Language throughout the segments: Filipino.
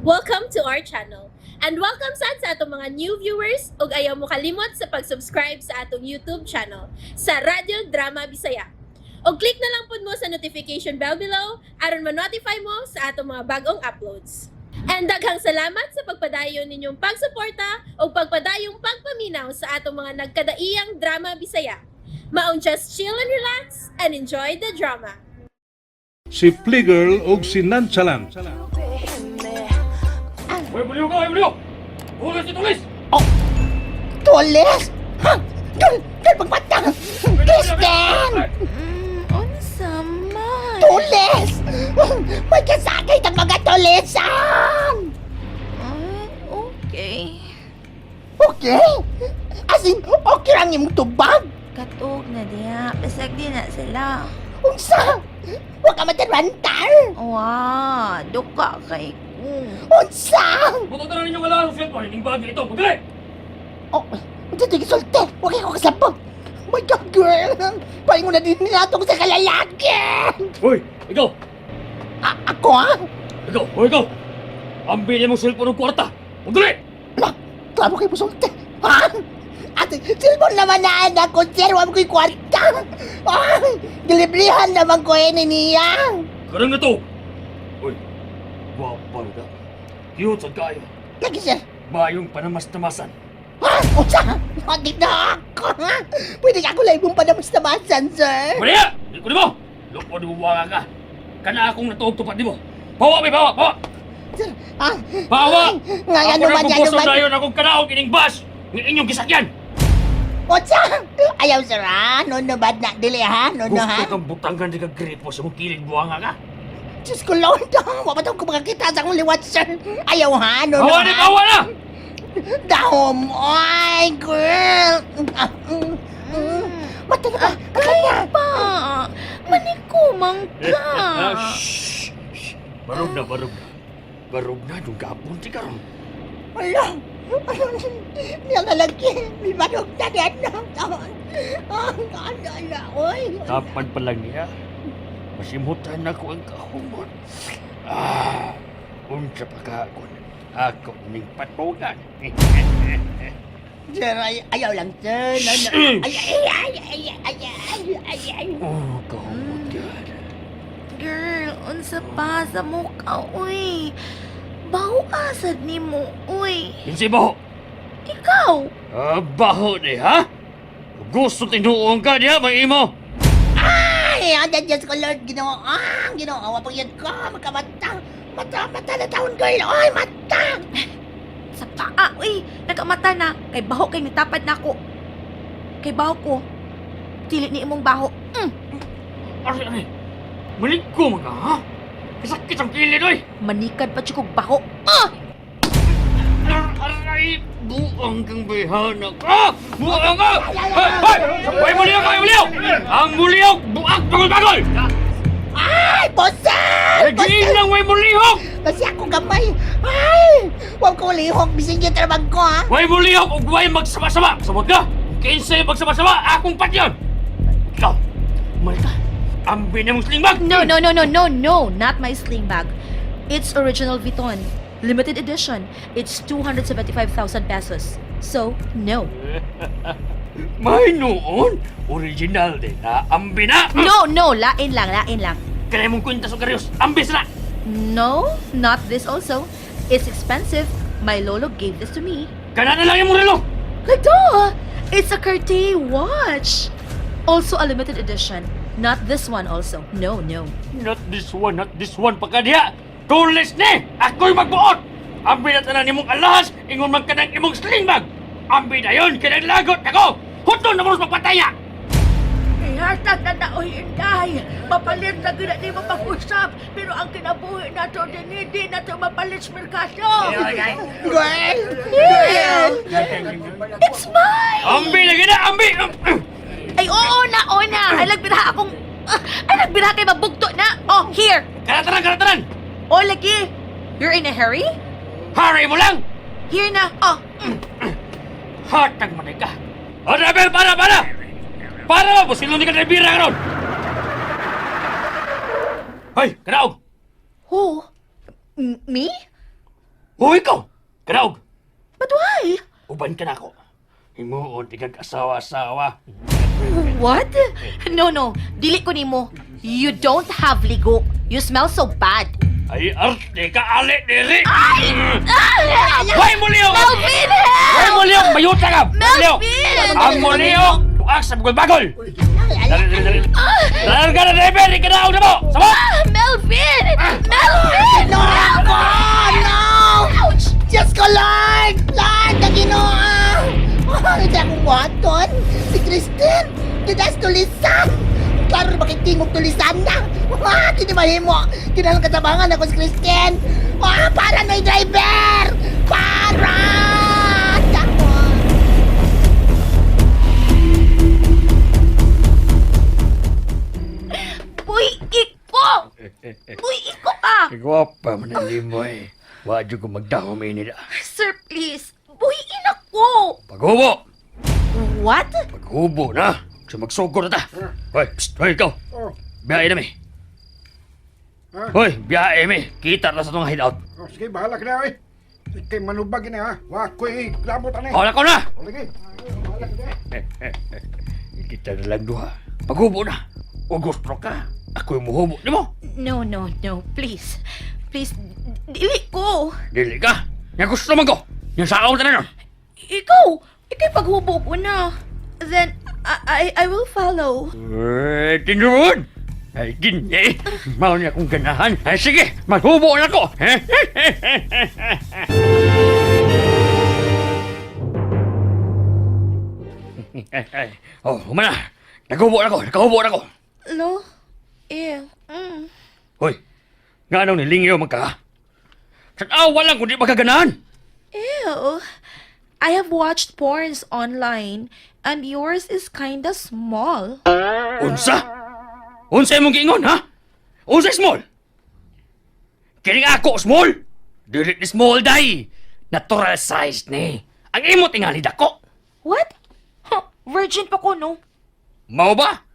Welcome to our channel. And welcome sa atong mga new viewers ug ayaw mo kalimot sa pag-subscribe sa atong YouTube channel sa Radio Drama Bisaya. O click na lang pud mo sa notification bell below aron ma-notify mo sa atong mga bagong uploads. And daghang salamat sa pagpadayon ninyong pagsuporta o pagpadayong pagpaminaw sa atong mga nagkadaiyang Drama Bisaya. Maong just chill and relax and enjoy the drama. Si Playgirl o si Nonchalant. Hoy, buliw ka! Hoy, buliw! Tulis si tulis! Tulis? Ha? Dun pagpatang! Kristen! Unsa man? Tulis! May kasakay ng mga tulisan! Okay. Okay? As in, okay lang yung tubag? Katog na diya. Basag di na sila. Unsa? Huwag ka matarwantar! Wow, duka kay ko. Unsa? Butang na ninyong alam sa cellphone, hining bagay ito, magdali! Oh, unsa di sulti? Huwag ako kasabot! My God, girl! Paling mo na din natong sa kalalaki! Hoy, ikaw! Ako, ha? Ikaw! Hoy, ikaw! Ambilin mo cellphone ng kwarta! Magdali! Ala, klaro kayo musulti! Ha? At silbon naman na anak ko, sir, huwag ko'y kwarta! Ay, dilibrihan naman ko niya! Karang na to! Hoy, guwapa ka. Cute sa kayo. Lagi, sir! Bayong panamas-tamasan. Ha? Unsa? Hindi na ako, ha? Pwede ka ako laibong panamas-tamasan, sir! Maria! Di ko di mo! Loko di buwanga ka. Kana akong natuog-tupad di mo. Bawa, may bawa! Bawa! Sir, ha? Bawa! Nga, Ako naman, na pupuso na yun akong kanaog ining bus! Ng inyong gisakyan! Unsa? Ayaw, sir, ha? No, bad na, dili, ha? No, Gusto ha? kang butangan di ka gripo sa mong kilid buwanga ka. Diyos ko, Lord, wapataw ko makakita sa akong liwat, sir! Ayaw, ha? No, Bawa na! ha? Bawa na! Dahom! Ay, girl! Mata na ba? Kaya! Pa, manikumang ka. Shhh! Shhh! Barog na, barog na. Barog na, yung gapon ti karon. Ala! Ano? Niya nalagi! May manok na yan! Ang ala, oy! Tapad pa lang niya. Masimutan ako ang kahumon. Unsa pa ka ako. Ako ning patungan. Sir, ayaw lang, sir! Ay! Oh, kahumon ka. Girl, unsa pa sa mukha, uy. Baho asad ni mo, uy. Kinsi baho? Ikaw. Baho ni ha? Gusto tinuong ka niya, may imo. Ay! Ang Diyos ko, Lord! Ginoo! Pag yan ko! Magkamata! Mata na taon, girl! Ay, mata! Sa paa, uy. Nakamata na. Kay baho kay nitapad na ako. Kay baho ko. Dili ni imong baho. Ari. Malig ko mga ha? Kasakit ang kilid, oy! Manikad pa tsukog baho. Aray! Buang kang bayhana ka! Buang ka! Hoy! Hoy, muliyok! Hoy, muliyok! Ang muliyok! Buang bagol-bagol! Ay! Bosan! Nagiin lang, way muliyok! Kasi ako gamay! Ay! Huwag ko lihok! Bising yung trabag ko, ha? Way muliyok! Ug way magsama-sama! Sabot ka! Kinsay magsama-sama! Akong patyon! Ikaw! Malika! Ambi na mong slingbag! No. Not my sling bag. It's original Vuitton. Limited edition. It's 275,000 pesos. So, no. May noon! Original din na! Ambi na! No. Lain lang. Kaya mong kwenta sa karyos! Ambi sila! No, not this also. It's expensive. My lolo gave this to me. Kana na lang yung relo! Like, duh! It's a Cartier watch. Also a limited edition. Not this one also. No. Not this one, pagkadiha! Tulis ni! Ako'y magbuot! Ambi na tanan imong alahas, ingon man ka ng imong slingbag! Ambi na yun, kinang lagot ako! Huton na mo sa magpataya! Ihatag na naoy inday. Mapalit na gina di mo pag-usap. Pero ang kinabuhi na to, di na to mapalit sa merkado. Girl! It's mine! Ambi na gina! Ambi! Ay, oo na. Ay, nagbira akong... Ay, nagbira kay mabugto na. Oh, here. Karataran! Oh, lagi. You're in a hurry? Hari mo lang! Here na. Oh. Hatag man ka! O, driver, para! Para! Pusilo ni ka na bira ka ron! Hoy, kanaog! Who? Me? Huy ko! Kanaog! But why? Uban ka na ako. Himuon, tigag asawa-asawa. What? No, dili ko nimo. You don't have ligo. You smell so bad. Ay, arte ka, ali, diri! Hoy, muliyok! Melvin! Hoy, muliyok! Mayuta ka! Muliyok! Melvin! Ang muliyok! Tuak sa bagol-bagol! Dali! Dali ka na, driver! Ikanaog na mo! Sabot! Melvin! Melvin! No! Ako! No! Diyos ko, Lord! Lord, na Ginoo! Hindi akong waton. Si Kristen, kinas tulisan. Klaro na makitingog tulisan na. Hindi mahimo. Kinalang katabangan ako si Kristen. Para na driver! Para! Dako! Uy, iko! Uy, iko ka! Kagwapa man ang limo eh. Wadyo ko magdahom ini na. Sir, please. Uy, ina ko! Paghubo! What? Paghubo na! So magsugod na ta! Hoy, psst! Hoy, ikaw! Biyahe na mi! Hoy, biyahe mi! Kita na sa itong hideout! Oh, sige, bahala ka na, eh. Ikay manubag na, ha? Wa ko, eh. Labot, ane. Wala ko na! O, lagi. Bahala ka na. Kita na lang duha. Paghubo na! O gusto ka! Ako yung muhubo di mo! No. Please. Please, dili ko. Dili ka! Yang gusto man ko! Yang sakaw na nun! Ikaw! Ikay paghubo ko na. Then, I will follow. Tinuod! Ay, gini! Mao niya akong ganahan! Ay, sige! Maghubo na ko! Oh, humana! Naghubo na ko! No? Ew. Hoy! Nga nung nilingyo man ka? Sa awa lang kung di magkaganahan! Ew. I have watched porns online and yours is kinda small. Unsa? Unsa imong giingon, ha? Unsa small? Kining ako small? Dili ni small day. Natural size ni. Ang imo tingali dako. What? Huh, virgin pa ko, no? Mao ba?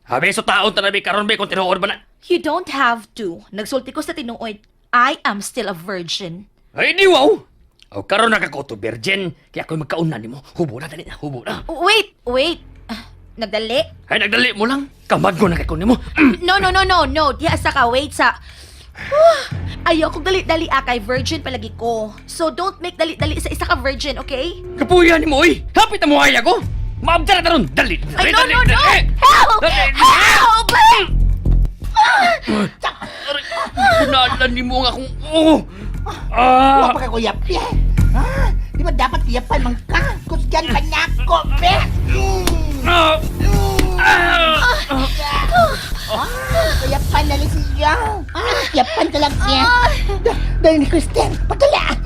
Habi so taon tanabi karon ba kung tinuod ba na? You don't have to. Nagsulti ko sa tinuod. I am still a virgin. Ay di wow. O karon na kako to virgin kaya ako'y magkauna nimo. Hubo na dali na, hubo na. Wait. Nagdali? Ay nagdali mo lang. Kamad ko na kay ko nimo. No. Di asa ka. Wait sa... Ayoko dali-dali kay virgin palagi ko. So don't make dali-dali sa isa ka virgin, okay? Kapuya nimo oy. Hapit na mo haya ko. Maabdara na ron. Dali. Ay, no! Dali. Help! Dali. Help! Kunalan ni mo nga kung... Wa pa ka kuyap-ya. Di ba dapat kuyapan man ka? Kusgan pa niya ako, be. Kuyapan na lang siya. Kuyapan ka lang niya. Dahil ni Kristen, patala!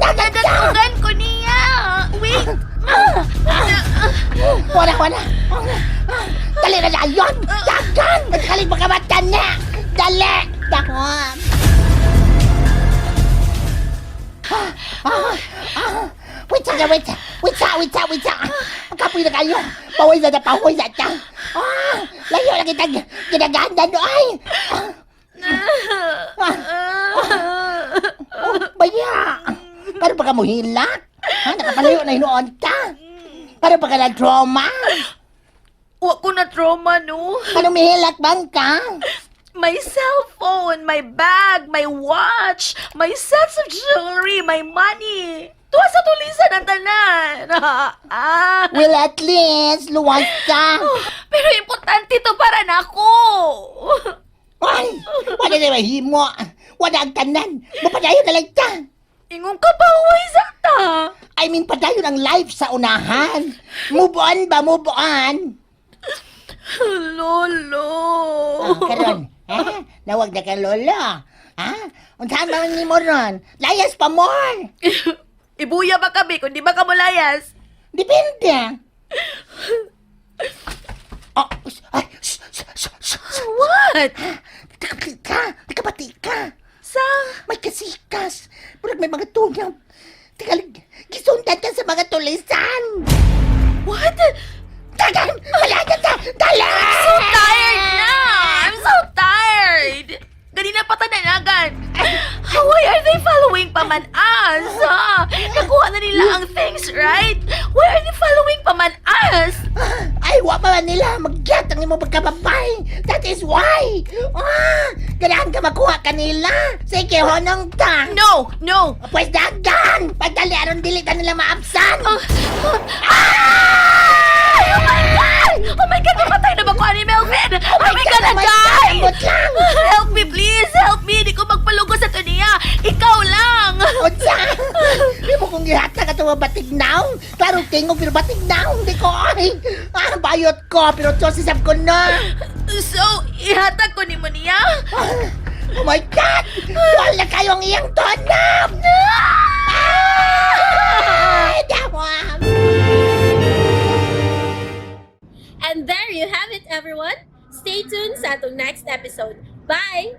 Nadatugan ko niya! Wait! Wala. Dali na yun! Dagan! Magkaling makamatan na! Dali! Dagan! Wait sa! Magkapoy na kayo! Pahoy na ta! Layo na kitang ginaganda no ay! Baya! Kano ba ka mo hilak? Nakapalayo na hinoon ka! Kano ba ka na trauma? Wa ko na trauma, no? Kano mihilak bang ka? My cellphone, my bag, my watch, my sets of jewelry, my money. Tuwa sa tulisan ang tanan. Well, at least, luwas ka! Pero importante to para na ako. Ay! Wala na mahimo! Wala ang tanan! Mapadayon na lang ta! Ingong kapahuay sa ta. I mean, padayon ang life sa unahan! Move on ba? Move on! Lolo. Karon, nawag na ka lolo. Unsahan ba ni mo ron? Layas pa more! Ibuya ba kami kung di ba ka malayas? Depende! What? Tikapati ka! Sa? May kasikas! Murag may mga tungyaw! Tikalig, gisundan ka sa mga tulisan! What? Tagan! Wala na ta! Dala! So tired na! I'm so tired! Ganina pa tananagan! Why are they they following pa man us? Ha? Nakuha na nila ang things, right? Why are they following pa man us? Ay, wa pa man nila mag-get ang imong pagkababay. That is why. Ganahan ka makuha kanila. Sige, honong ta. No, no. Pues dagan. Pagdali aron dili ta nila maabsan. Oh my God! Oh my God, mamatay na ba ko ni Melvin? Are we gonna die? Ambot lang. Help me, please! Help me! Di ko magpalugos sa kaniya! Ikaw lang! Unsa? Di mo kong gihatag ato batignaw. Klaro tingog pero batignaw. Di ko ay. Bayot ko pero tosisap ko na. So, ihatag ko ni mo niya? Oh my God! Wala kayong iyang tonam! Dawam! And there you have it, everyone. Stay tuned sa atong next episode. Bye!